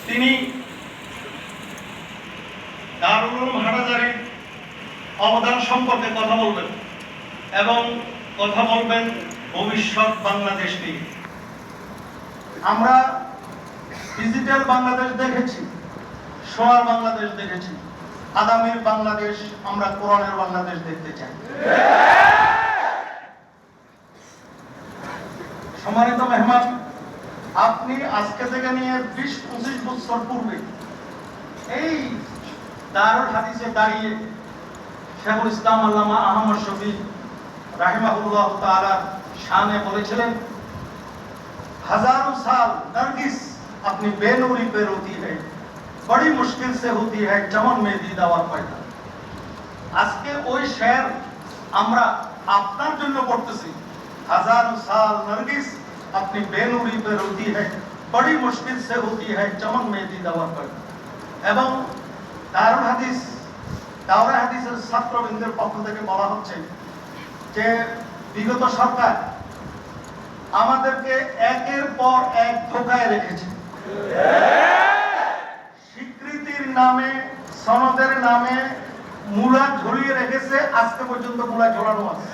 তিনি দারুল উলুম হাটহাজারীর অবদান সম্পর্কে কথা বলবেন এবং কথা বলবেন ভবিষ্যৎ বাংলাদেশ নিয়ে। আমরা ডিজিটাল বাংলাদেশ দেখেছি, সোনার বাংলাদেশ দেখেছি, আগামীর বাংলাদেশ আমরা কোরআনের বাংলাদেশ দেখতে চাই। সম্মানিত মেহমান, আপনি আজকে থেকে নিয়ে 20-25 বছর পূর্বে এই দারুল হাদিসে দাঁড়িয়ে শেখুল ইসলাম আল্লামা আহমদ শফী রাহিমাহুল্লাহ তাআলা শানে বলেছিলেন, हजारों साल नरगिस अपनी बेनूरी पे रोती है, बड़ी मुश्किल से होती है चमन में दीदार पैदा। আজকে ওই শের আমরা আপনার জন্য পড়তেছি, हजारों साल नरगिस अपनी बेनूरी पे रोती है, बड़ी मुश्किल से होती है चमन में दीदार पैदा। এবং দারুল হাদিস দাওরা হাদিসের ছাত্রবৃন্দের পক্ষ থেকে বলা হচ্ছে যে বিগত সরকার আমাদেরকে একের পর এক ধোঁকায় রেখেছে। স্বীকৃতির নামে, সনদের নামে মূলা ঝুলিয়ে রেখেছে, আজকে পর্যন্ত মূলা ঝোলানো আছে।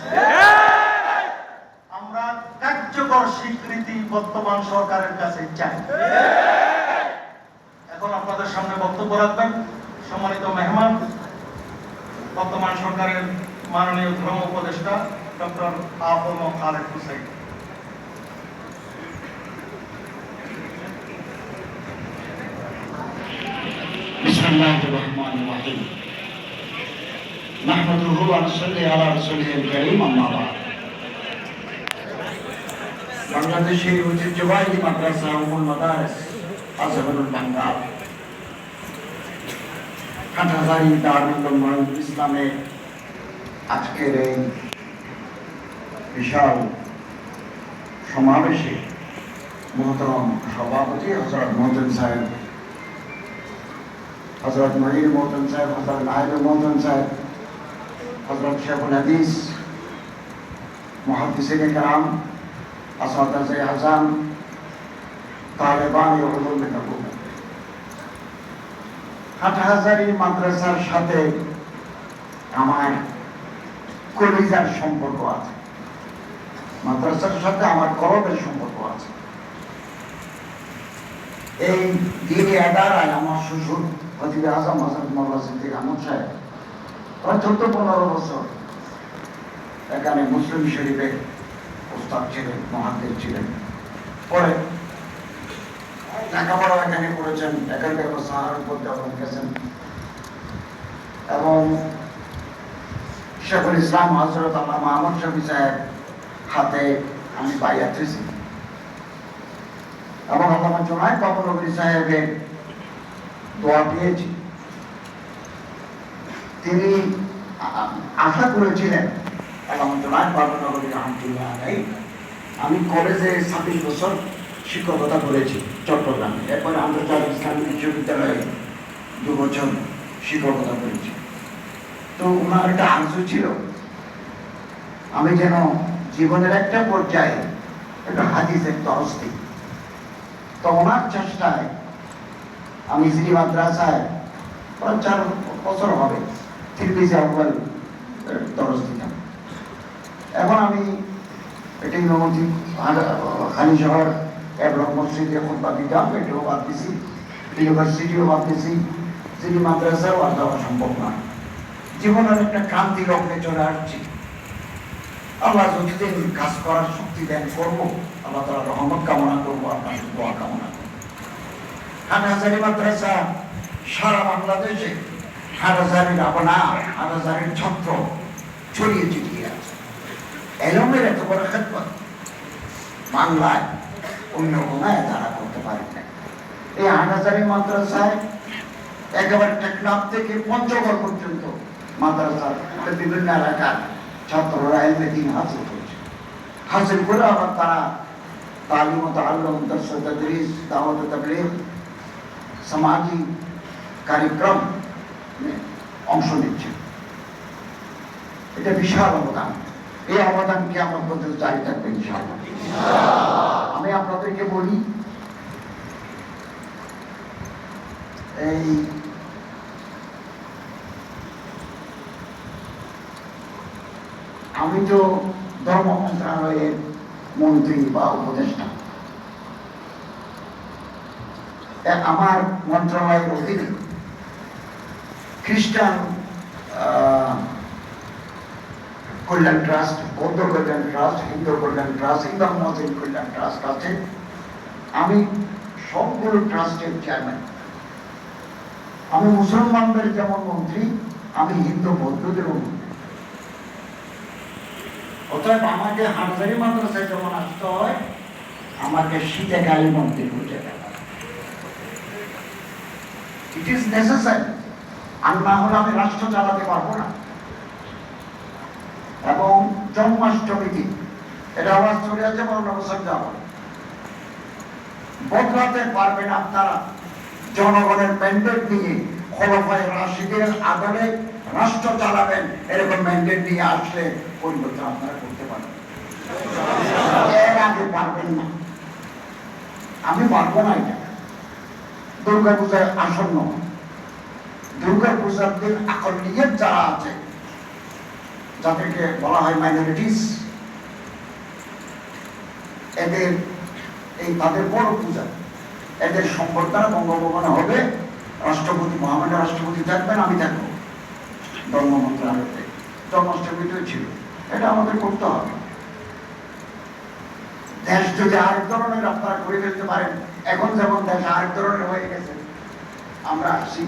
আমরা কার্যকর স্বীকৃতি বর্তমান সরকারের কাছে চাই। এখন আপনাদের সামনে বক্তব্য রাখবেন সম্মানিত মেহমান, বর্তমান সরকারের মাননীয় ধর্ম উপদেষ্টা ডক্টর আ.ম. খালেদ হোসেন। बिस्मिल्लाहिर रहमानिर रहीम नहमदुहु व नसल्ली अला रसूलिल करीम अम्मा बाद। বাংলাদেশের ঐতিহ্যবাহী মাদ্রাসা উম্মুল মাদারিস আজহারুল বাঙ্গাল হাটহাজারী দারুল উলুম ইসলামের আজকের এই বিশাল সমাবেশে মোহতরম সভাপতি হযরত মোহতরম সাহেব, हजरत महीर मोहतम साहब, हजरत नायब मोहतम साहब, हजरत शेखुल हदीस, मुहद्दिसीन किराम, असातिज़े आज़म, तालिबान उलूम नबूवत। হাটহাজারী মাদ্রাসার সাথে আমার কলিজার সম্পর্ক আছে, মাদ্রাসার সাথে আমার কলবের সম্পর্ক আছে। এই দিনে আদারায় আমার শ্বশুর খতিব আজম হযরত মাওলানা সিদ্দিক আহমদ সাহেব প্রায় 14-15 বছর এখানে মুসলিম শরীফের উস্তাদ ছিলেন, মুহাদ্দিস ছিলেন। পরে লেখাপড়া এখানে করেছেন, এখানকার সাহার উপর যখন গেছেন এবং শেখুল ইসলাম হযরত আল্লামা আহমদ শফী সাহেব হাতে আমি বাইআত হয়েছি এবং আল্লামা জুনায়েদ বাবু নগরী সাহেবের দোয়া পেয়েছি। তিনি আশা করেছিলেন, আল্লামা জুনায়েদ বাবু নগরী রহমাতুল্লাহ আলাইহি, আমি কলেজে 26 বছর শিক্ষকতা করেছি চট্টগ্রামে, এরপরে আন্তর্জাতিক ইসলামী বিশ্ববিদ্যালয়ে 2 বছর শিক্ষকতা করেছি। তো ওনার একটা আরজু ছিল আমি যেন জীবনের একটা পর্যায়ে একটা হাদিসের দরস দিই। তো ওনার চেষ্টায় আমি শ্রী মাদ্রাসায় প্রায় 4 বছর হবে তিরমিজি আউয়াল দরস দিতাম। এখন আমি এটাই নমতি খালি শহর এবং মসজিদে খুতবা দিতাম, এটাও বাদ দিছি, ইউনিভার্সিটিও বাদ দিছি, শ্রী মাদ্রাসাও আর দেওয়া সম্ভব নয়। জীবনের একটা ক্রান্তি লগ্নে চলে আসছি। আল্লাহ যতদিন কাজ করার শক্তি দেন করবো, আল্লাহ তাআলা রহমত কামনা করবো, আপনার দোয়া কামনা করবো। হাটহাজারী মাদ্রাসা সারা বাংলাদেশে হাটহাজারীর আপনা, হাটহাজারীর ছত্র ছড়িয়ে ছিটিয়ে আছে। এলমের এত বড় খেদমত বাংলায় অন্য কোনায় তারা করতে পারে না। এই হাটহাজারী মাদ্রাসায় একেবারে টেকনাফ থেকে পঞ্চগড় পর্যন্ত মাদ্রাসার বিভিন্ন এলাকার ছাত্ররা ইলমে দ্বীন হাসিল করছে। হাসিল করে আবার তারা তালিম ও তাআল্লুম, দরস ও তাদরিস, দাওয়াত ও তাবলীগ, সামাজিক কার্যক্রম অংশ নিচ্ছে। এটা বিশাল অবদান। এই অবদান কি আমার পর্যন্ত জারি থাকবে ইনশাআল্লাহ। আমি আপনাদেরকে বলি, এই আমি তো ধর্ম মন্ত্রণালয়ের মন্ত্রী বা উপদেষ্টা, আমার মন্ত্রণালয়ের অধীনে খ্রিস্টান কল্যাণ ট্রাস্ট, বৌদ্ধ কল্যাণ ট্রাস্ট, হিন্দু কল্যাণ ট্রাস্ট, ইমাম মসজিদ কল্যাণ ট্রাস্ট আছে। আমি সবগুলো ট্রাস্টের চেয়ারম্যান। আমি মুসলমানদের যেমন মন্ত্রী, আমি হিন্দু বৌদ্ধদেরও মন্ত্রী। অতএব আমাকে হাটজারি মাদ্রাসায় যেমন আসতে হয়, আমাকে শীতে কালী মন্ত্রী করতে হবে। It is necessary. আর না হলে আমি রাষ্ট্র চালাতে পারবো না। এবং জন্মাষ্টমী দিন এটা আওয়াজ চলে আছে, মৌলানা হোসেন যাবো বদলাতে পারবেন আপনারা। জনগণের ম্যান্ডেট নিয়ে খোলাফায়ে রাশিদের আদলে রাষ্ট্র চালাবেন, এরকম ম্যান্ডেট নিয়ে আসলে পরিবর্তন আপনারা করতে পারবেন। এর আগে পারবেন না। আমি পারবো না। এটা দুর্গা পূজায় আসন্ন, দুর্গা পূজার দিন আকলিয়ত যারা আছে, যাদেরকে বলা হয় মাইনরিটিস, এদের এই তাদের বড় পূজা, এদের সম্বর্ধনা বঙ্গভবনে হবে। রাষ্ট্রপতি, মহামান্য রাষ্ট্রপতি থাকবেন, আমি থাকবো ধর্ম মন্ত্রণালয়তে। জন্মাষ্টমীতেও ছিল। এটা আমাদের করতে হবে। দেশ যদি আরেক ধরনের আপনারা করে ফেলতে পারেন, এখন যেমন দেশ আরেক ধরনের হয়ে গেছে, আমরা আসছি।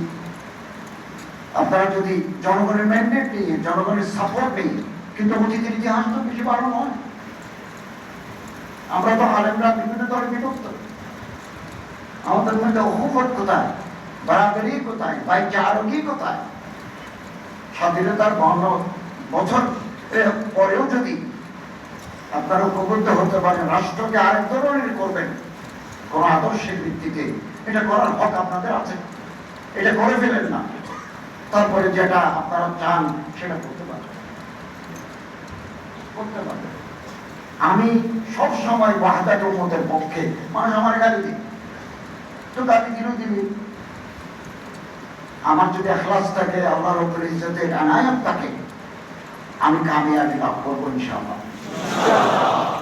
আপনারা যদি জনগণের ম্যান্ডেট নিয়ে, জনগণের সাপোর্ট নেই, কিন্তু অতীতের ইতিহাস তো বেশি ভালো নয়। আমরা তো আলেমরা বিভিন্ন দলে বিভক্ত। আমাদের মধ্যে অহুফত কোথায়, বারাদারি কোথায়, ভাইচারকি কোথায়? স্বাধীনতার 52 বছর পরেও যদি আপনারা উপকৃত হতে পারেন, রাষ্ট্রকে আরেক ধরনের করবেন কোন আদর্শের ভিত্তিতে, এটা করার হক আপনাদের আছে। এটা করে ফেলেন না, তারপরে যেটা আপনারা চান সেটা করতে পারবেন। আমি সব সময় ওয়াহদাত উম্মতের পক্ষে। মানুষ আমার গালি দিই, তো গালি দিনও দিবি। আমার যদি ইখলাস থাকে, আল্লাহ রাব্বুল ইজ্জতের এনায়েত থাকে, আমি কামিয়াবি লাভ করবো ইনশাআল্লাহ।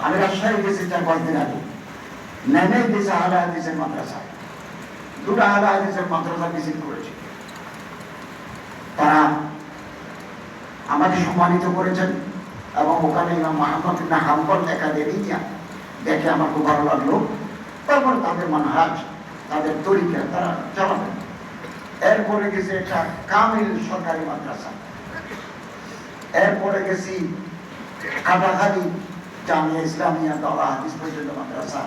আমি রাজশাহী গেছি 4-5 দিন আগে, নেমে গেছে আহলে হাদিসের মাদ্রাসা, 2টা আহলে হাদিসের মাদ্রাসা ভিজিট করেছি। তারা আমাকে সম্মানিত করেছেন এবং ওখানে ইমাম মুহাম্মদ ইবনে হাম্বল একাডেমিয়া দেখে আমার খুব ভালো লাগলো। তারপরে তাদের মানহাজ, তাদের তরিকা তারা চালাবেন। এরপরে গেছি একটা কামিল সরকারি মাদ্রাসা, এরপরে গেছি কাটাখালী জামিয়া ইসলামিয়া দাওরা হাদিস পর্যন্ত মাদ্রাসা,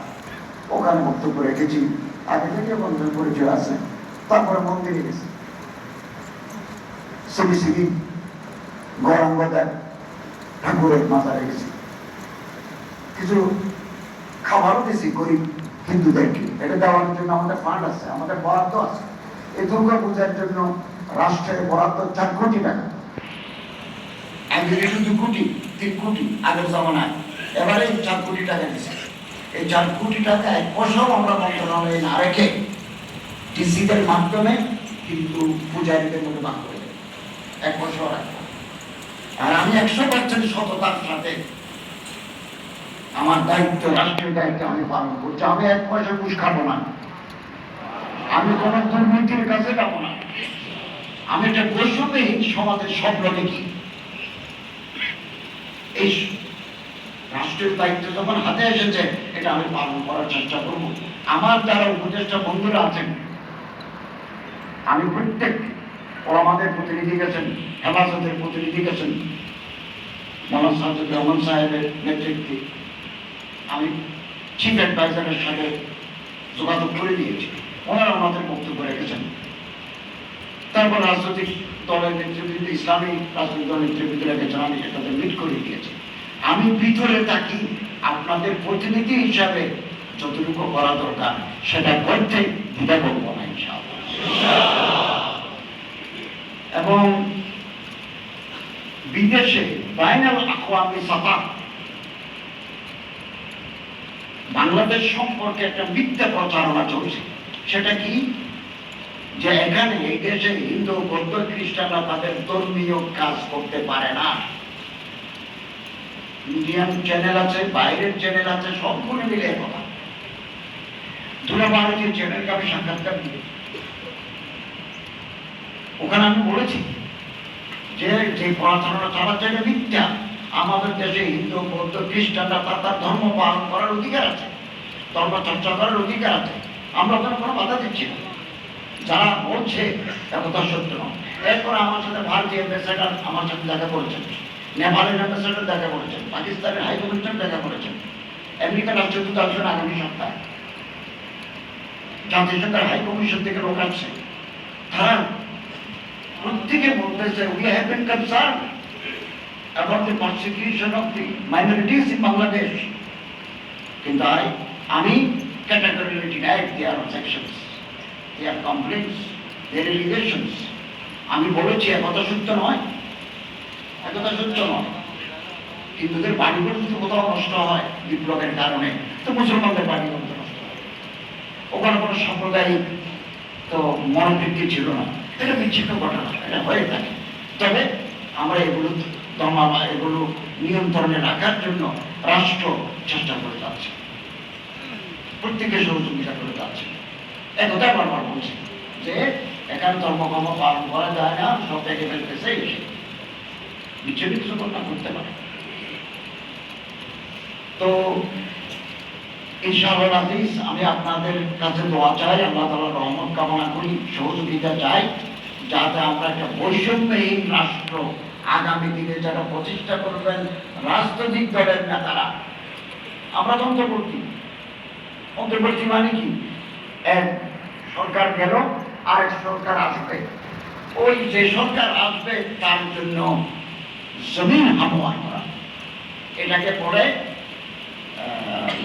ওখানে বক্তব্য রেখেছি। আগে থেকে বন্ধুর পরিচয় আছে। তারপরে মন্দিরে গেছি, শ্রী শ্রী গৌরাঙ্গদেব ঠাকুরের মাজারে গেছি। কিছু খাবারও দিয়েছি গরিব হিন্দুদেরকে। এটা দেওয়ার জন্য আমাদের ফান্ড আছে, আমাদের বরাদ্দ আছে। এই দুর্গা পূজার জন্য রাষ্ট্রের বরাদ্দ 4 কোটি টাকা। আগে 2 কোটি 3 কোটি আগের জমানায়, এবারে 4 কোটি টাকা দিচ্ছে। এই 4 কোটি টাকা এক পয়সাও আমরা মন্ত্রণালয়ে না রেখে ডিসিদের মাধ্যমে কিন্তু পূজারীদের মধ্যে ভাগ করে দেয়, 1 পয়সাও রাখবো। আর আমি 100% সততার সাথে আমার দায়িত্ব, রাষ্ট্রীয় দায়িত্ব আমি পালন করছি। আমি 1 পয়সা ঘুষ খাবো না, আমি কোন দুর্নীতির কাছে যাবো না। আমি একটা বৈষম্যহীন সমাজের স্বপ্ন দেখি। এই রাষ্ট্রের দায়িত্ব যখন হাতে এসেছে, এটা আমি পালন করার চেষ্টা করবো। আমার যারা উপদেষ্টা বন্ধুরা আছেন, আমি প্রত্যেক ওলামাদের প্রতিনিধি গেছেন, হেফাজতের প্রতিনিধি গেছেন, মৌলানা সাজ্জাদ রহমান সাহেবের নেতৃত্বে আমি চিফ অ্যাডভাইজারের সাথে যোগাযোগ করে দিয়েছি। ওনারা আমাদের বক্তব্য রেখেছেন। তারপর রাজনৈতিক দলের নেতৃবৃন্দ, ইসলামী রাজনৈতিক দলের নেতৃবৃন্দ রেখেছেন, আমি সেটাতে মিট করে দিয়েছি। আমি ভিতরে থাকি আপনাদের প্রতিনিধি হিসাবে, যতটুকু করা দরকার সেটা করতে দ্বিধা করবো না ইনশাআল্লাহ। এবং বিদেশে বাইনাল আকওয়ামি সাফা, বাংলাদেশ সম্পর্কে একটা মিথ্যা প্রচারণা চলছে। সেটা কি? যে এখানে এই দেশে হিন্দু বৌদ্ধ খ্রিস্টানরা তাদের ধর্মীয় কাজ করতে পারে না। ইন্ডিয়ান চ্যানেল আছে, বাইরের চ্যানেল আছে, সবগুলো মিলে কথা। ভারতীয় চ্যানেলকে আমি সাক্ষাৎকার দিই, ওখানে আমি বলেছি যে যে পড়াশোনা চালাচ্ছে এটা মিথ্যা। আমাদের দেশে হিন্দু বৌদ্ধ খ্রিস্টানরা তার ধর্ম পালন করার অধিকার আছে, ধর্ম চর্চা করার অধিকার আছে, আমরা ওখানে কোনো বাধা দিচ্ছি না। যারা বলছে কথা সত্য নয়। এরপর আমার সাথে ভারতীয় অ্যাম্বাসেডার আমার সাথে দেখা করেছেন, নেপালের অ্যাম্বাসেডার দেখা করেছেন, পাকিস্তানের হাই কমিশনার দেখা করেছেন, আমেরিকার রাষ্ট্রদূত আসবেন আগামী সপ্তাহে, জাতিসংঘের হাই কমিশন থেকে লোক আসছে। তারা প্রত্যেকে বলতেছে we have been concerned about the persecution of the minorities in Bangladesh. কিন্তু আমি categorically denied their objections, their complaints, their allegations. আমি বলেছি একথা সত্য নয়, একথা সত্য নয়। হিন্দুদের বাড়িঘর যদি কোথাও নষ্ট হয় বিপ্লবের কারণে, তো মুসলমানদের বাড়িঘর নষ্ট হয়। ওখানে কোনো সাম্প্রদায়িক তো মনোবৃত্তি ছিল না, এটা বিচ্ছিন্ন ঘটনা, এটা হয়ে থাকে। তবে আমরা এগুলো এগুলো নিয়ন্ত্রণে রাখার জন্য রাষ্ট্র চেষ্টা করে যাচ্ছে, প্রত্যেকে সহযোগিতা করে যাচ্ছে। একথাই বারবার বলছি যে এখানে ধর্মকর্ম পালন করা যায় না, সব থেকে ফেলতেছে এসে বিচ্ছিন্ন কিছু ঘটনা করতে পারে। তো ইনশাআল্লাহ হাফিজ, আমি আপনাদের কাছে দোয়া চাই, আল্লাহ তাআলার রহমত কামনা করি, সহযোগিতা চাই, যাতে আমরা একটা বৈষম্যহীন রাষ্ট্র আগামী দিনে যারা প্রতিষ্ঠা করবেন রাজনৈতিক দলের নেতারা। আমরা তো অন্তর্বর্তী মানে কি, এক সরকার গেল আরেক সরকার আসবে, ওই যে সরকার আসবে তার জন্য জমিন হামোয়ার করা, এটাকে পড়ে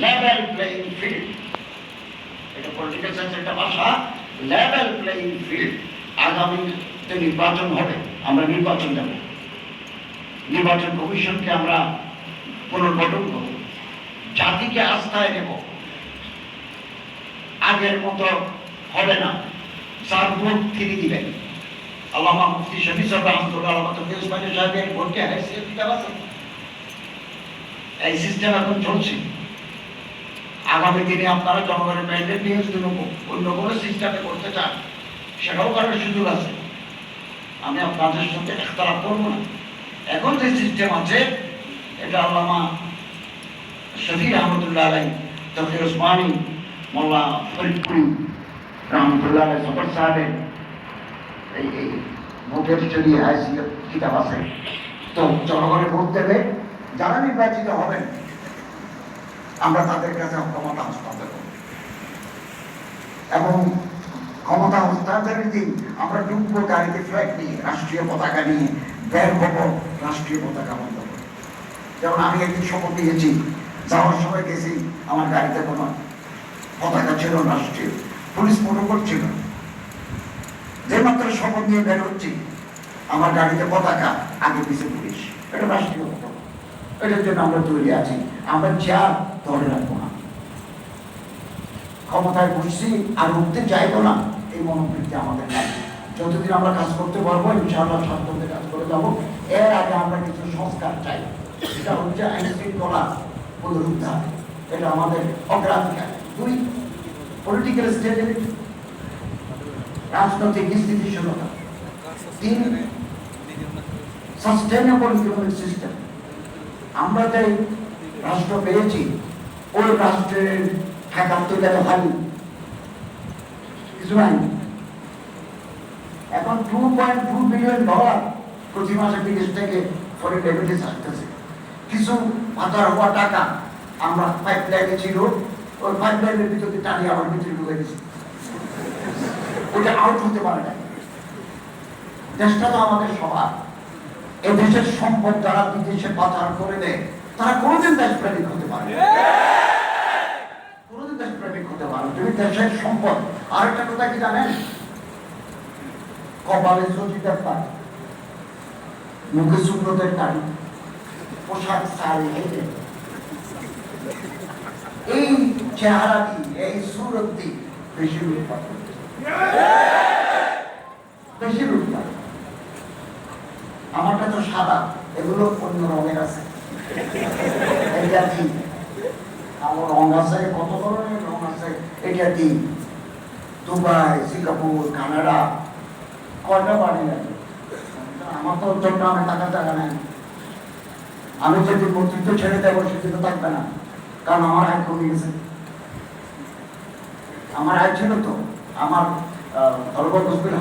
লেভেল প্লেইং ফিল্ড। এটা পলিটিক্যাল সায়েন্সের একটা ভাষা, লেভেল প্লেইং ফিল্ড। আগামী যে নির্বাচন হবে, আমরা নির্বাচন দেব, নির্বাচন কমিশনকে আমরা পুনর্গঠন করব, জাতিকে আস্থায় নেব, আগের মতো হবে না, যার ভোট ফিরিয়ে দিবেন। আল্লামা মুফতি শফি সাহেব রহমতুল্লাহ আলাইহি সাহেবের ভোটকে হাইসিয়ত দিতে পারছেন, এই সিস্টেম এখন চলছে। আগামী দিনে আপনারা জনগণের ম্যান্ডেট নিয়ে যদি অন্য কোনো সিস্টেমে করতে চান, সেটাও করার সুযোগ আছে, আমি আপনাদের সাথে ইখতিলাফ করব না। এখন যে সিস্টেম আছে এটা আল্লামা শফি রহমতুল্লাহ আলাইহি, তফসির ওসমানী, মোল্লা ফরিদপুরি রহমতুল্লাহ আলাইহি সফর সাহেবের এই ভোটের যদি হাইসিয়ত কিতাব আছে, তো জনগণের ভোট দেবে, যারা নির্বাচিত হবেন আমরা তাদের কাছে ক্ষমতা হস্তান্তর করব, এবং ক্ষমতা হস্তান্তরের দিন আমরা ডুববো গাড়িতে ফ্ল্যাগ নিয়ে, রাষ্ট্রীয় পতাকা নিয়ে বের হবো, রাষ্ট্রীয় পতাকা বন্ধ করবো। যেমন আমি একদিন শপথ নিয়েছি, যাওয়ার সময় গেছি, আমার গাড়িতে কোনো পতাকা ছিল রাষ্ট্রীয়, পুলিশ প্রোটোকল ছিল, যে মাত্র শপথ নিয়ে বের হচ্ছি আমার গাড়িতে পতাকা, আগে পিছিয়ে পুলিশ, এটা রাষ্ট্রীয় পতাকা। এটার জন্য আমরা তৈরি আছি, আমরা যা ধরে রাখবো না, ক্ষমতায় বসছি আর উঠতে চাইবো না, এই মনোবৃত্তি আমাদের নাই। যতদিন আমরা কাজ করতে পারবো ইনশাআল্লাহ ছাত্রদের কাজ করে যাবো। এর আগে আমরা কিছু সংস্কার চাই, এটা হচ্ছে আইন শৃঙ্খলা পুনরুদ্ধার, এটা আমাদের অগ্রাধিকার। 2, পলিটিক্যাল স্টেবিলিটি, রাজনৈতিক স্থিতিশীলতা। 3, সাস্টেইনেবল ইকোনমিক সিস্টেম। আমরা যে রাষ্ট্র পেয়েছি ওই রাষ্ট্রের ঠেকার তো গেলে ভালো কিছু নাই। এখন $2.2 বিলিয়ন প্রতি মাসে বিদেশ থেকে ফরেন রেমিটেন্স আসতেছে। কিছু পাচার হওয়া টাকা আমরা পাইপলাইনে ছিল, ওই পাইপলাইনের ভিতরে টানিয়ে আমার ভিতরে ঢুকে গেছি, ওটা আউট হতে পারে না। দেশটা তো আমাদের সবার, এই দেশের সম্পদ যারা বিদেশে পাচার করে দেয় তারা কোনোদিন দেশপ্রেমিক হতে পারে, কোনোদিন দেশপ্রেমিক হতে পারে। তুমি দেশের সম্পদ। আরেকটা কথা কি জানেন, কপালে সজিদার পায়, মুখে সুন্দরের কারি, পোশাক শাড়ি, এই চেহারা দিয়ে, এই সুরত দিয়ে বেশি উৎপাদন। এগুলো অন্য রঙের আছে, এটা ঠিক। আমার রং আছে, কত ধরনের রং আছে, এটা ঠিক। দুবাই, সিঙ্গাপুর, কানাডা, কয়টা বাড়ি লাগে? আমার তো চট্টগ্রামে থাকার জায়গা নাই। আমি যদি কর্তৃত্ব ছেড়ে দেবো সেটি তো থাকবে না, কারণ আমার আয় কমে গেছে। আমার আয় ছিল তো, আমার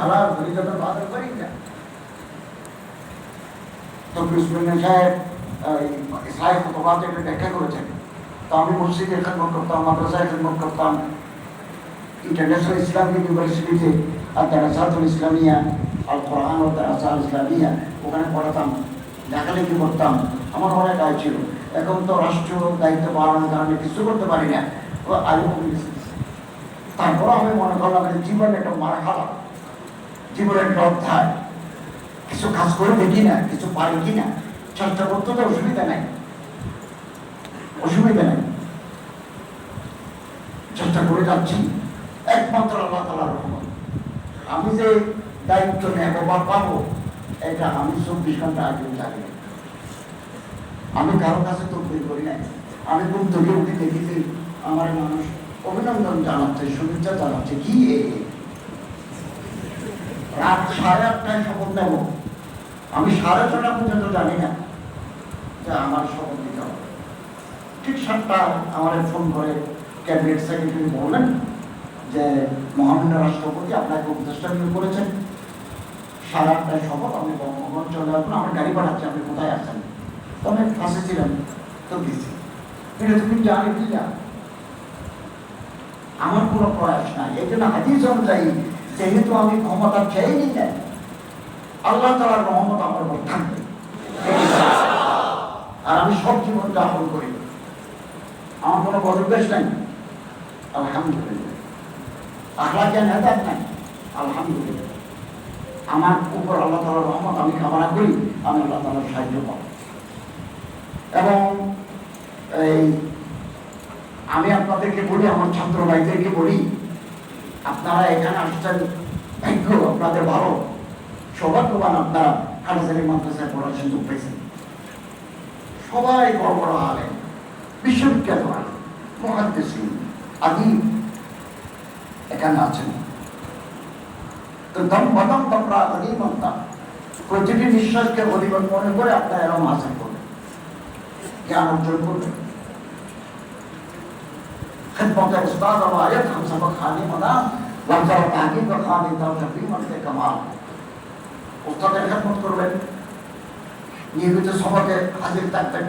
হালাল ধরিগত বাদর করি না। তো বিসমিল্লাহ সাহেব ইসলামী ফতোয়াতে এটা ব্যাখ্যা করেছেন। তো আমি মসজিদে খেদমত করতাম, মাদ্রাসায় খেদমত করতাম, ইন্টারন্যাশনাল ইসলামিক ইউনিভার্সিটিতে আর দারাসাতুল ইসলামিয়া আল কোরআন ও দারাসাতুল ইসলামিয়া ওখানে পড়াতাম, লেখালেখি করতাম। আমার অনেক আয় ছিল। এখন তো রাষ্ট্রীয় দায়িত্ব পালনের কারণে কিছু করতে পারি না, ও আয়ু কমে গেছে। তারপর আমি মনে করলাম জীবন একটা মারহালা, জীবনের একটা অধ্যায়, কিছু কাজ করে দেখি না, কিছু পারি কিনা, চেষ্টা করতে তো অসুবিধা নাই, অসুবিধা নাই, চেষ্টা করে যাচ্ছি। একমাত্র আল্লাহ তাআলার রহমত। আমি যে দায়িত্ব নেব বা পাবো এটা আমি 24 ঘন্টা আগে জানি না। আমি কারো কাছে তকবীর করি নাই। আমি ঘুম থেকে উঠে দেখি যে আমার মানুষ অভিনন্দন জানাচ্ছে, শুভেচ্ছা জানাচ্ছে, কি রাত 8:30টায় শপথ নেব, আমি 6:30 পর্যন্ত জানি না যে আমার শপথ নিতে হবে। ঠিক 7টায় আমার ফোন করে ক্যাবিনেট সেক্রেটারি বললেন যে মহামান্য রাষ্ট্রপতি আপনাকে উপদেষ্টা নিয়োগ করেছেন, 8:30টায় শপথ, আপনি বঙ্গভবন চলে আসবেন, আমার গাড়ি পাঠাচ্ছি, আপনি কোথায় আসছেন? তো আমি ফাঁসে ছিলাম, তো গেছি। এটা তুমি জানি কি না, আমার কোনো প্রয়াস নাই। এই জন্য হাদিস অনুযায়ী যেহেতু আমি ক্ষমতা চাইনি না, আল্লাহ তাআলার রহমত আমার উপর থাকবে, আর আমি সব জীবন যাপন করি, আমার কোনো বদভ্যাস নাই, আলহামদুলিল্লাহ। আখলাকে নেতার নাই, আলহামদুলিল্লাহ। আমার উপর আল্লাহ তাআলার রহমত আমি কামনা করি, আমি আল্লাহ তাআলার সাহায্য পাব। এবং আমি আপনাদেরকে বলি, আমার ছাত্র ভাইদেরকে বলি, আপনারা এখানে আসছেন, ভাগ্য আপনাদের ভালো, সৌভাগ্যবান আপনারা হাটহাজারী মাদ্রাসায় পড়ার সুযোগ পেয়েছেন। সবাই বড় বড় আলেম, বিশ্ববিখ্যাত আলেম, মুহাদ্দিসিন, আদিব এখানে আছেন। তো দম বদম তোমরা অনিমন্তা, প্রতিটি নিঃশ্বাসকে অনিবন মনে করে আপনারা এরকম হাসিল করবেন, জ্ঞান অর্জন করবেন। خدمت استاد روایت ہم سبق خانے مدام لفظ تحقیق و خانے تا شفیع مرد کمال উস্তাদের খেদমত করবেন, নিয়মিত সবাকে হাজির থাকবেন,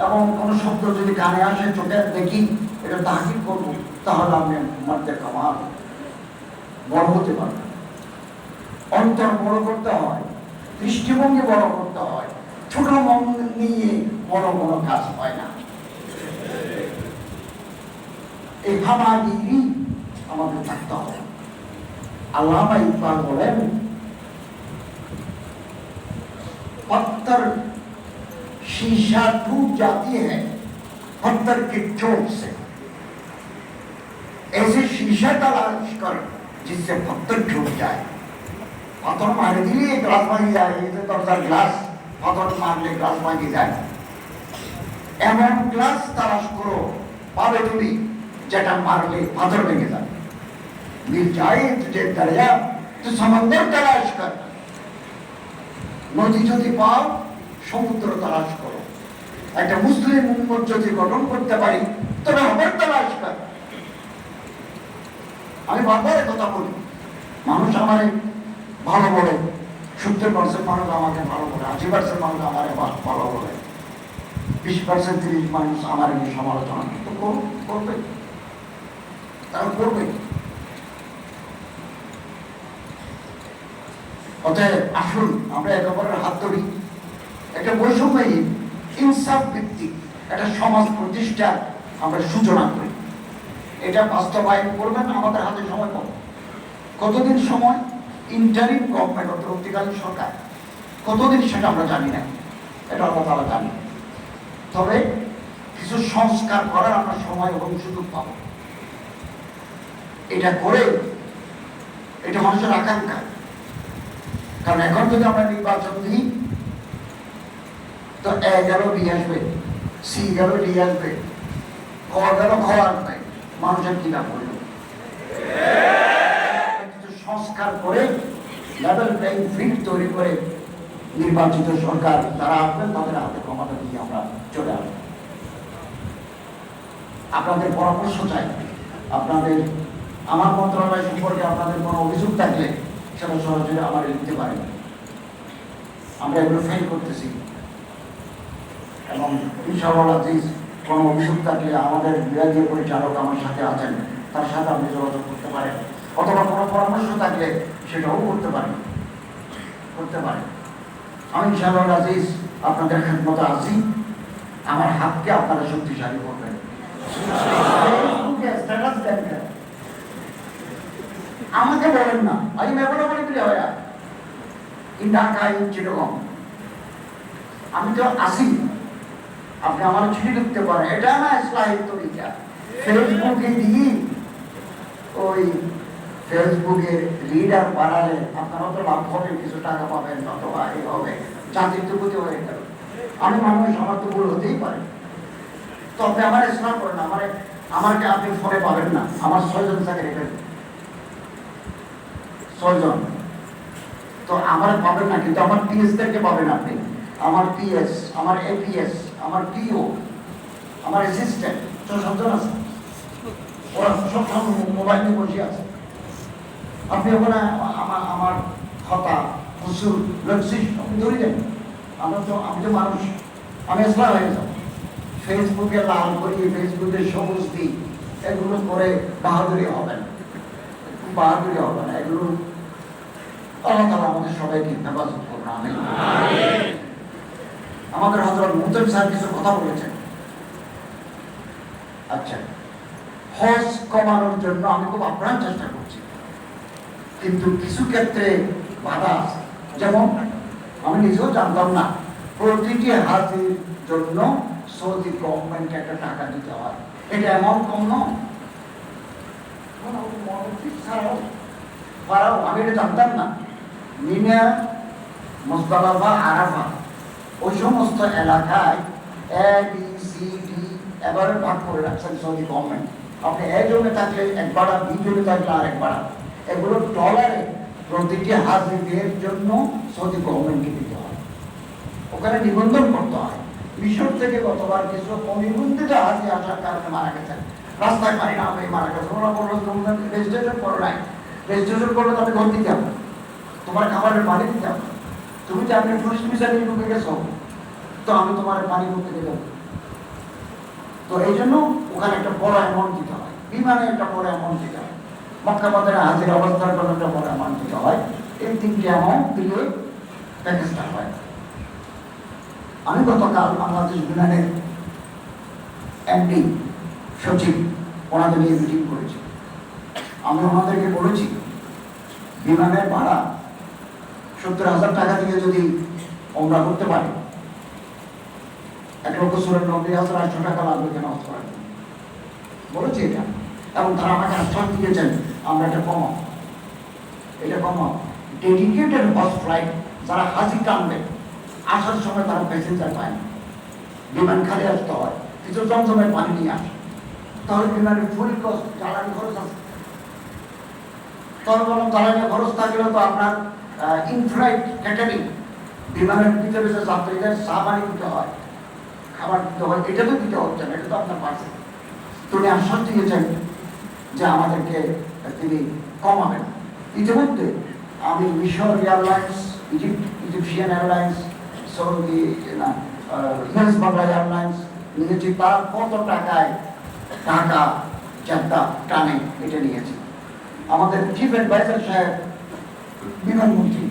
এবং কোন শব্দ যদি কানে আসে, চোখে দেখি, এটা তাহকিক করবো, তাহলে আপনি মর্দে কামাল বড় হতে পারবেন। অন্তর বড় করতে হয়, দৃষ্টিভঙ্গি বড় করতে হয়, ছোট মন নিয়ে বড় বড় কাজ হয় না। এই ভাবাগিরি আমাদের থাকতে হবে। আল্লামা ইকবাল বলেন, पत्थर शीशा टूट जाती है पत्थर के चोट से, ऐसे शीशा तलाश कर जिससे पत्थर टूट जाए। पत्थर मार दिए ग्लास भांगी जाए, दरजा ग्लास पत्थर मारले ग्लास भांगी जाए। এমন গ্লাস তালাশ করো পাবে তুমি যেটা মারলে পাথর ভেঙে যাবে। मिल जाए तुझे दरिया तो समंदर तलाश कर, নদী যদি পাও সমুদ্র তালাশ করো। একটা মুসলিম উম্মত যদি গঠন করতে পারি তবে হবে তালাশ কর। আমি বারবার কথা বলি, মানুষ আমারে ভালো বলে, 70% মানুষ আমাকে ভালো বলে, 80% মানুষ আমারে ভালো বলে, 20% 30 মানুষ আমার নিয়ে সমালোচনা করবে, তারা করবে। অতএব আসুন আমরা একে অপরের হাত ধরি, একটা বৈষম্যহীন ইনসাফ ভিত্তিক একটা সমাজ প্রতিষ্ঠার আমরা সূচনা করি। এটা বাস্তবায়ন করবেন, আমাদের হাতে সময় কম। কতদিন সময়? ইন্টারিম গভর্নমেন্ট, অন্তর্বর্তীকালীন সরকার, কতদিন সেটা আমরা জানি না, এটা আল্লাহ তাআলা জানি। তবে কিছু সংস্কার করার আমরা সময় এবং সুযোগ পাব। এটা করে, এটা মানুষের আকাঙ্ক্ষা। কারণ এখন যদি আমরা নির্বাচন দিই তো এ গেল বি আসবে, সি গেল ডি আসবে, ক গেল খ আসবে, মানুষের কি লাভ হইল? কিছু সংস্কার করে লেভেল প্লেইং ফিল্ড তৈরি করে নির্বাচিত সরকার যারা আসবেন তাদের হাতে ক্ষমতা দিয়ে আমরা চলে আসবো। আপনাদের পরামর্শ চাই, আপনাদের আমার মন্ত্রণালয় সম্পর্কে আপনাদের কোনো অভিযোগ থাকলে সেটা সরাসরি আমার লিখতে পারেন। আমরা এগুলো ফেল করতেছি এবং ইনশাআল্লাহ আজিজ কোনো অভিযোগ থাকলে আমাদের বিভাগীয় পরিচালক আমার সাথে আছেন, তার সাথে আপনি যোগাযোগ করতে পারেন, অথবা কোনো পরামর্শ থাকলে সেটাও করতে পারেন। আমি ইনশাআল্লাহ আজিজ আপনাদের খেদমতে আছি। আমার হাতকে আপনারা শক্তিশালী করবেন। আমাকে বলেন না, আমি মেঘনা বলে দিলে হয় ঢাকা চিরকম, আমি তো আসি, আপনি আমার চিঠি লিখতে পারেন। এটা না ইসলাহিক তরিকা। ফেসবুকে দিয়ে ওই ফেসবুকের লিডার বাড়ালে আপনারা তো লাভ হবে, কিছু টাকা পাবেন, অথবা এই হবে জাতির প্রতি হয়ে গেল। আমি মানুষ, আমার তো ভুল হতেই পারে। তো আপনি আমার ইসলাম করেন, আমাকে আপনি ফোনে পাবেন না। আমার 6 জন চাকরি করেন, 6 জন, তো আমার পাবেন না, কিন্তু আমার পিএস থেকে পাবেন আপনি। আমার পিএস, আমার এপিএস, আমার পিও, আমার অ্যাসিস্ট্যান্ট 6 জন আছে, ওরা সব মোবাইল নিয়ে বসে আছে। আপনি ওখানে আমার কথা হুসুর লক্সিস আপনি ধরে দেন। আমি তো মানুষ, আমি ইসলাম হয়ে যাব। ফেসবুকে লাল করি, ফেসবুকে সবুজ দিই, এগুলো করে বাহাদুরি হবে না, এগুলো আল্লাহ তাআলা আমাদের সবাইকে হেফাজত করুন, আমিন। আমাদের হযরত মুহতামিম সাহেব কিছু কথা বলেছেন। আচ্ছা, হজ কমানোর জন্য আমি খুব আপ্রাণ চেষ্টা করছি, কিন্তু কিছু ক্ষেত্রে বাধা আছে। যেমন আমি নিজেও জানতাম না প্রতিটি হাজির জন্য সৌদি গভর্নমেন্টকে একটা টাকা দিতে হয়। এটা এমন কম নয়, আমি এটা জানতাম না। মিনা, মুজদালিফা, আরাফা ওই সমস্ত এলাকায় এ বি সি ডি এবারে ভাগ করে রাখছেন সৌদি গভর্নমেন্ট। আপনি এ জমে থাকলে এক ভাড়া, বি জমে থাকলে আরেক ভাড়া। এগুলো ডলারে প্রতিটি হাজিদের জন্য সৌদি গভর্নমেন্টকে দিতে হয়, ওখানে নিবন্ধন করতে হয়। মিশর থেকে গতবার কিছু অনিবন্ধিত হাজি আসার কারণে মারা গেছেন, রাস্তায় পানি না হয়ে মারা গেছে। ওরা বললো রেজিস্ট্রেশন করো নাই, রেজিস্ট্রেশন করলে তো আমি ঘর দিতে হবে, তোমার খাবারের পানি দিতে হবে। তুমি যে আপনি টুরিস্ট ভিসা নিয়ে ঢুকে গেছো, তো আমি তোমার পানি করতে দেব। তো এই জন্য ওখানে একটা বড় অ্যামাউন্ট দিতে হয়, বিমানে একটা বড় অ্যামাউন্ট দিতে হয়, মক্কা মদিনা হাজির অবস্থার জন্য একটা বড় অ্যামাউন্ট দিতে হয়। এই 3টি অ্যামাউন্ট দিলে প্যাকেজটা হয়। আমি গতকাল বাংলাদেশ বিমানের এমডি সচিব ওনাদের নিয়ে মিটিং করেছি। আমি ওনাদেরকে বলেছি বিমানের ভাড়া 70,000 টাকা দিয়ে যদি আমরা করতে পারি, 1,94,800 টাকা লাগবে কেন হজ করার জন্য, বলেছি এটা। এবং তারা আমাকে আশ্বাস দিয়েছেন আমরা এটা কমাবো, ডেডিকেটেড হজ ফ্লাইট যারা হাজি টানবে, আসার সময় তারা প্যাসেঞ্জার পায় না, বিমান খালি আসতে হয়, কিছু জমজমের পানি নিয়ে আসে, তাহলে বিমানের ফুল কস্ট জ্বালানি খরচ আছে। তবে বরং জ্বালানি খরচ থাকলেও তো আপনার ইনফ্লাইট ক্যাটারিং, বিমানের ভিতরে যে যাত্রীদের চা পানি দিতে হয়, খাবার দিতে হয়, এটা তো দিতে হচ্ছে না, এটা তো আপনার পাশে। তিনি আশ্বাস দিয়েছেন যে আমাদেরকে তিনি কমাবেন। ইতিমধ্যে আমি মিশর airlines, Egyptian airlines, Saudi US Bangla airlines নিয়েছি। তার কত টাকায় ঢাকা জেদ্দা টানে এটা নিয়েছি। আমাদের চিফ অ্যাডভাইজার সাহেব বিমানমন্ত্রী,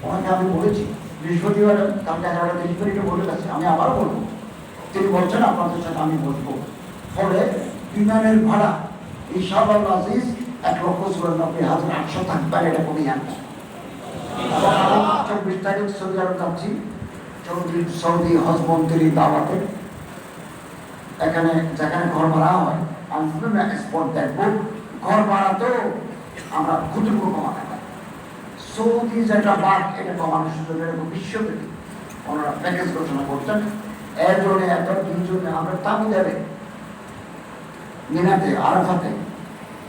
ওনাকে আমি বলেছি বৃহস্পতিবার, কালকে 11:30 মিনিটে বলে গেছে, আমি আবার বলবো। তিনি বলছেন আপনাদের সাথে আমি বসবো। ফলে বিমানের ভাড়া ইনশাআল্লাহ আজিজ 1,94,800 থাকবে, এটা কমিয়ে আনবে। 24 তারিখ সৌদি আরব যাচ্ছি, সৌদি হজ মন্ত্রীর দাওয়াতে। এখানে যেখানে ঘর ভাড়া হয় আমি স্পট দেখবো, ঘর ভাড়াতেও আমরা ক্ষতিপূর্ণ কমাতে পারি। সৌদি যেটা বাদ এটা কমানোর সুযোগ, এরকম বিশ্বব্যাপী ওনারা প্যাকেজ ঘোষণা করছেন। এর জন্য একটা দুইজনে আমরা তাবু দেবে মিনাতে আরাফাতে,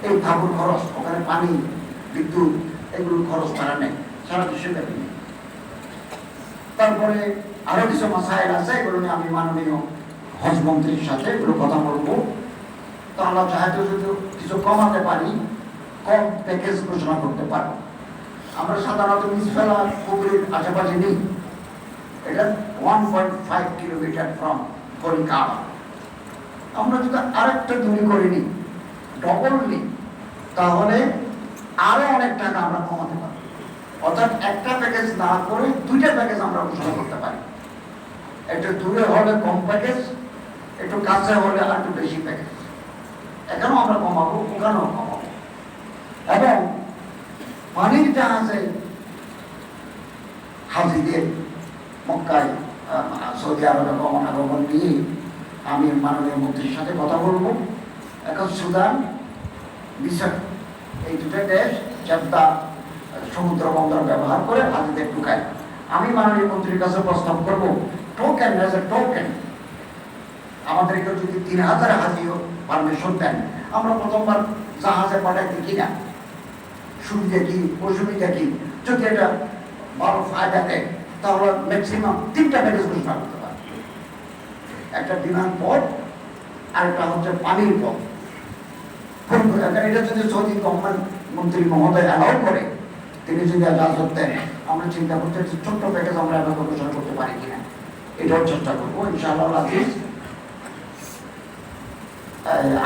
এই তাবুর খরচ, ওখানে পানি বিদ্যুৎ এগুলোর খরচ তারা নেই, সারা দেশে ব্যাপী নেই। তারপরে আরো কিছু মাসাইল আছে, এগুলো নিয়ে আমি মাননীয় হজ মন্ত্রীর সাথে এগুলো কথা বলবো। তো আমরা চাইতে যদি কিছু কমাতে পারি, কম প্যাকেজ ঘোষণা করতে পারবো। আমরা সাধারণত মিসফেলা পুকুরের আশেপাশে নেই, এটা 1.5 কিলোমিটার ফ্রম হরিকাবা। আমরা যদি আরেকটা দূরে করে নিই, ডবল নিই, তাহলে আরো অনেক টাকা আমরা কমাতে পারি। অর্থাৎ একটা প্যাকেজ না করে দুইটা প্যাকেজ আমরা ঘোষণা করতে পারি। একটু দূরে হলে কম প্যাকেজ, একটু কাছে হলে আর একটু বেশি প্যাকেজ। এখানেও আমরা কমাবো, ওখানেও কমাবো। এবং পানির জাহাজে হাজিদের মক্কায় সৌদি আরবে গমনাগমন নিয়ে আমি মাননীয় মন্ত্রীর সাথে কথা বলবো। এখন সুদান, মিশর, এই দুটো দেশ জেদ্দা সমুদ্র বন্দর ব্যবহার করে হাজিদের ঢুকায়। আমি মাননীয় মন্ত্রীর কাছে প্রস্তাব করবো, টোকেন এজ এ টোকেন আমাদেরকে যদি 3000 হাজিও পারমিশন দেন, আমরা প্রথমবার জাহাজে পাঠাইতে কিনা, সুবিধা কি অসুবিধা কি, যদি এটা ভালো ফায়দা দেয় তাহলে ম্যাক্সিমাম 3টা প্যাকেজ ঘোষণা করতে পারে। একটা বিমান পথ, আরেকটা হচ্ছে পানির পথ। এটা যদি সৌদি গভর্নমেন্ট মন্ত্রী মহোদয় অ্যালাউ করে, তিনি যদি এজাজত দেন, আমরা চিন্তা করতে ছোট্ট প্যাকেজ আমরা এবার ঘোষণা করতে পারি কিনা, এটাও চেষ্টা করবো ইনশাআল্লাহ আজিজ।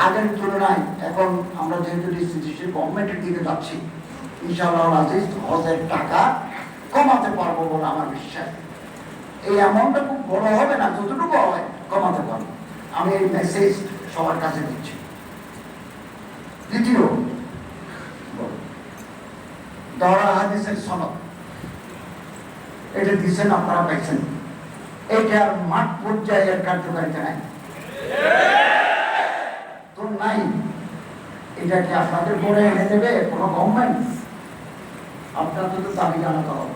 আগের তুলনায় এখন আমরা যেহেতু স্থিতিশীল গভর্নমেন্টের দিকে যাচ্ছি, ইনশাআল্লাহ আজিজ হজের টাকা কমাতে পারবো বলে আমার বিশ্বাস। এই অ্যামাউন্টটা খুব বড় হবে না, যতটুকু হয় কমাতে পারবো। আমি এই মেসেজ সবার কাছে দিচ্ছি। দ্বিতীয়, দরা হাদিসের সনদ, এটা দিচ্ছেন, আপনারা পাইছেন। এটার মাঠ পর্যায়ের কার্যকারিতা নাই, তো নাই। এটা কি আপনাদের পরে এনে দেবে কোনো গভর্নমেন্ট? আপনাদের তো দাবি জানাতে হবে।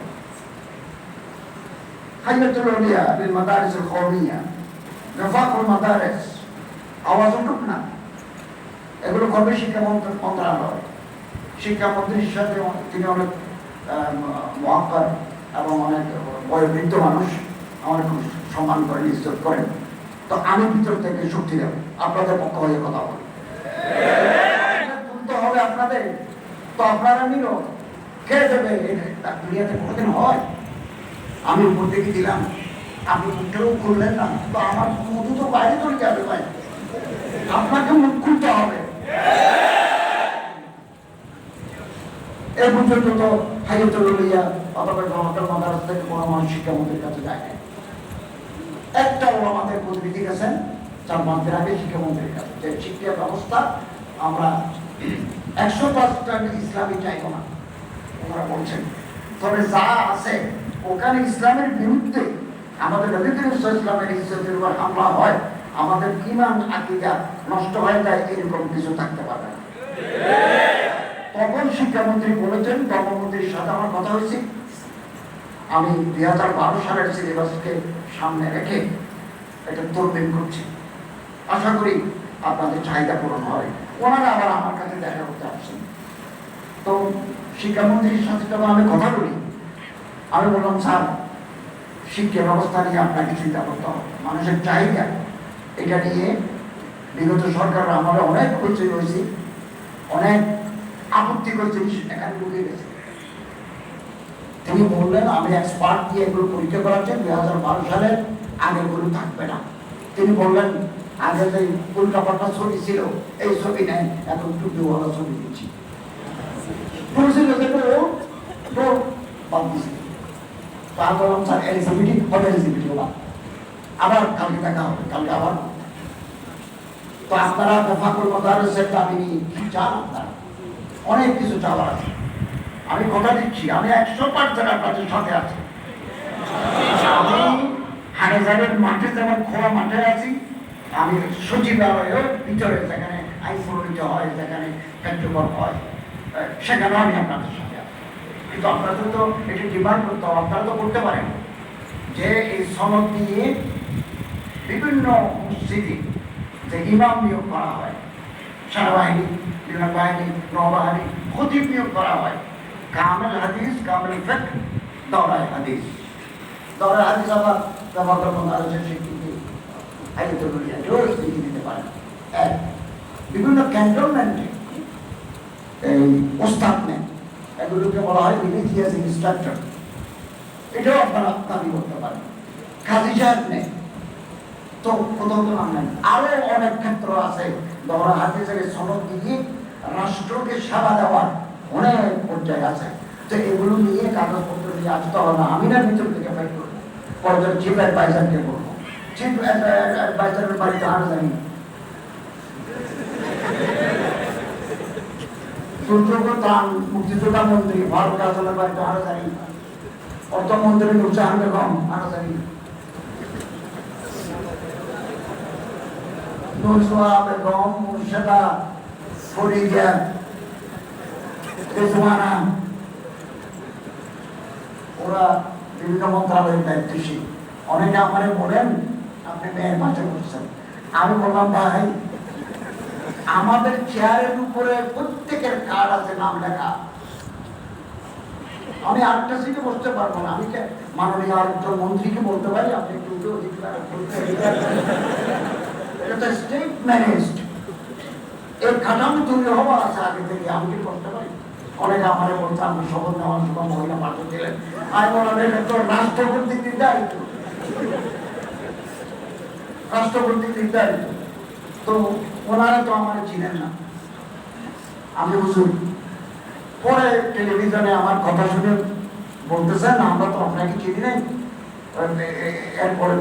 হাইয়াতুল উলিয়া বিল মাদারিসিল কওমিয়া, রেফাকুল মাদারিস, আওয়াজ উঠুক না। এগুলো করবে শিক্ষা মন্ত্রণালয়। শিক্ষামন্ত্রীর সাথে তিনি অনেক মহাকার এবং অনেক বয়োবৃদ্ধ মানুষ, আমার খুব সম্মান করেন, ইজ্জত করেন। তো আমি ভিতর থেকে শক্তি দেব, আপনাদের পক্ষ হয়ে কথা বলি। তুলতে হবে আপনাদের, তো আপনারা নিল কে দেবে? দুনিয়াতে কোনোদিন হয়? আমি উপর থেকে দিলাম, আপনি মুখটাও খুললেন না, তো আমার মধু তো বাইরে চলে যাবে ভাই। আপনাকে মুখ খুলতে হবে। এই পর্যন্ত তো হাইয়াতুল উলিয়া অথবা গভর্নমেন্ট মাদ্রাসা থেকে কোনো মানুষ শিক্ষামন্ত্রীর কাছে যায় না। একটাও আমাদের প্রতিনিধি গেছেন 4 মাসের আগে শিক্ষামন্ত্রীর কাছে, যে শিক্ষা ব্যবস্থা আমরা 100% ইসলামী চাইবো না, ওনারা বলছেন। তবে যা আছে ওখানে ইসলামের বিরুদ্ধে আমাদের নবী করিম সাল্লাল্লাহু আলাইহি ওয়াসাল্লামের ইজ্জতের উপর হামলা হয়, আমাদের ঈমান আকীদা নষ্ট হয়ে যায়, এরকম কিছু থাকতে পারে না। তখন শিক্ষামন্ত্রী বলেছেন, ধর্মমন্ত্রীর সাথে আমার কথা হয়েছে, আমি 2012 সালের সিলেবাসকে সামনে রেখে এটা তরবিন করছি। আশা করি আপনাদের চাহিদা পূরণ হয়। ওনারা আবার আমার কাছে দেখা করতে আসছেন। তো শিক্ষামন্ত্রীর সাথে যখন আমি কথা বলি, আমি বললাম, স্যার, শিক্ষা ব্যবস্থা নিয়ে আপনাকে চিন্তা করতে হবে, মানুষের চাহিদা এটা নিয়ে বিগত সরকার আমাদের অনেক হইচই হয়েছে, অনেক আপত্তিকর জিনিস এখানে ঢুকে গেছে। তিনি বললেন, আমি এক্সপার্ট দিয়ে এগুলো পরীক্ষা করাচ্ছেন, 2012 সালের আগেগুলো থাকবে না। তিনি বললেন, আগে যে উল্টাপাল্টা ছবি ছিল এই ছবি নেই, এখন টুপিওয়ালা ছবি দিচ্ছি। বললাম, স্যার এলিজিবিলিটি হবে, এলিজিবিলিটি হলাম, আবার কালকে দেখা হবে, কালকে আবার। তো আপনারা রেফাকুল মাদারিসের দাবি নিয়ে কি চান? আপনারা অনেক কিছু চাওয়ার আছে। আমি কথা দিচ্ছি, আমি 100% আপনাদের সাথে আছি। আমি হাজারের মাঠে যেমন খোলা মাঠে আছি, আমি সচিবালয়ের ভিতরে যেখানে আইসোলেট হয়, যেখানে কার্যকর হয়, সেখানেও আমি আপনাদের সাথে আছি। কিন্তু আপনাদের তো এটি ডিমান্ড করতে হবে, আপনারা তো করতে পারেন যে এই সনদ নিয়ে বিভিন্ন মসজিদে যে ইমাম নিয়োগ করা হয়, সেনাবাহিনী, বিমান বাহিনী, নৌবাহিনী, খতিব নিয়োগ করা হয়, কামেল হাদিস, কামেল ফিকহ, দওরায়ে হাদিস। দওরায়ে হাদিস আবার ব্যবহার বাংলাদেশের স্বীকৃতি হাইয়াতুল উলিয়াতেও স্বীকৃতি দিতে পারে। এক, বিভিন্ন ক্যান্টনমেন্টে এই ওস্তাদ নেন, এগুলোকে বলা হয় রিলিজিয়াস ইনস্ট্রাক্টর, এটাও আপনারা দাবি করতে পারেন। কাজী সাহেব নেই, তো কোথাও তো নাম নেন। আরো অনেক ক্ষেত্র আছে দওরায়ে হাদিসের সনদ দিয়ে রাষ্ট্রকে সেবা দেওয়ার অনেক পর্যায়ে আছে। তো এগুলো নিয়ে কাগজপত্র নিয়ে আসতে হবে না, আমি না ভিতর থেকে ফাইট করবো, পরে চিফ অ্যাডভাইজারকে বলবো। চিফ অ্যাডভাইজারের বাড়িতে আর জানি মুক্তিযোদ্ধা মন্ত্রী ফারুক আজমের বাড়িতে আরো জানি, অর্থমন্ত্রী নুরজাহান বেগম আরো জানি, নুরসোয়া বেগম, মুর্শেদা, ফরিদা, রেজওয়ানা, ওরা বিভিন্ন মন্ত্রণালয়ের দায়িত্বশীল। অনেকে আমারে বলেন আপনি মেয়ের মাঝে করছেন। আমি বললাম ভাই, আমাদের চেয়ারের উপরে প্রত্যেকের কার্ড আছে, নাম লেখা। আমি আরেকটা সিটে বসতে পারবো না, আমি মাননীয় আরেকজন মন্ত্রীকে বলতে পারি আপনি একটু উঠে অধিকার এটা তো স্টেট ম্যানেজড, এর কাঠামো তৈরি হওয়া আছে আগে থেকে, আমি কি করতে পারি? অনেকে আমার বলছে আপনি শপথ নেওয়ার সময় মহিলা পাঠক দিলেন, আমি বললাম এটা তো রাষ্ট্রপতির নির্ধারিত, রাষ্ট্রপতির নির্ধারিত। তো ওনারা তো আমার চিনেন না, আমি বুঝুন। পরে টেলিভিশনে আমার কথা শুনে বলতেছেন আমরা তো আপনাকে চিনি নাই। এরপরে